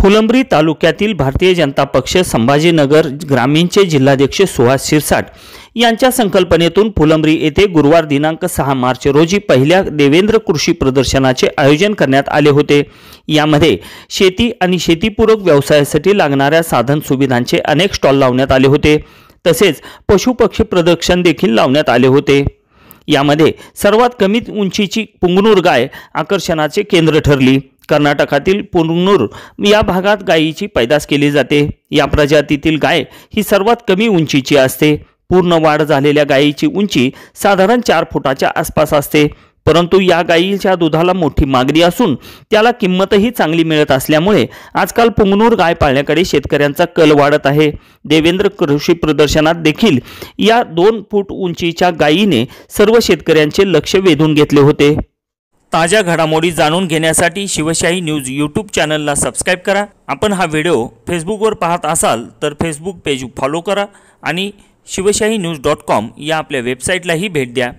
फुलंब्री तालुक्यातील भारतीय जनता पक्ष संभाजीनगर ग्रामीणचे जिल्हाध्यक्ष सुहास शिरसाट यांच्या संकल्पनेतून फुलंब्री येथे गुरुवार दिनांक 6 मार्च रोजी पहिल्या देवेंद्र कृषी प्रदर्शनाचे आयोजन करण्यात आले होते। यामध्ये शेती आणि शेतीपूरक व्यवसायासाठी लागणाऱ्या साधन सुविधांचे अनेक स्टॉल लावण्यात आले होते। तसेच पशुपक्षी प्रदर्शन देखील लावण्यात आले होते। यामध्ये सर्वात कमी उंचीची पुंगनूर गाय आकर्षणाचे केंद्र ठरली। कर्नाटकातील पुंगनूर या भागात गायीची पैदास केली जाते। या प्रजातीतील गाय ही सर्वात कमी उंचीची असते। पूर्ण वाढ झालेल्या गायीची उंची साधारण 4 फुटाच्या आसपास असते। परंतु या गायीच्या दुधाला मोठी मागणी असून त्याला किंमतही चांगली मिळत असल्यामुळे आजकाल पुंगनूर गाय पाळण्याकडे शेतकऱ्यांचा कल वाढत आहे। देवेंद्र कृषी प्रदर्शनात देखील या 2 फूट उंचीच्या गायीने सर्व शेतकऱ्यांचे लक्ष वेधून घेतले होते। ताज्या घडामोडी जाणून घेण्यासाठी शिवशाही न्यूज यूट्यूब चॅनलला सबस्क्राइब करा। आपण हा व्हिडिओ फेसबुकवर पाहत असाल तर फेसबुक पेज फॉलो करा आणि शिवशाही news.com या आपल्या वेबसाईटलाही भेट द्या।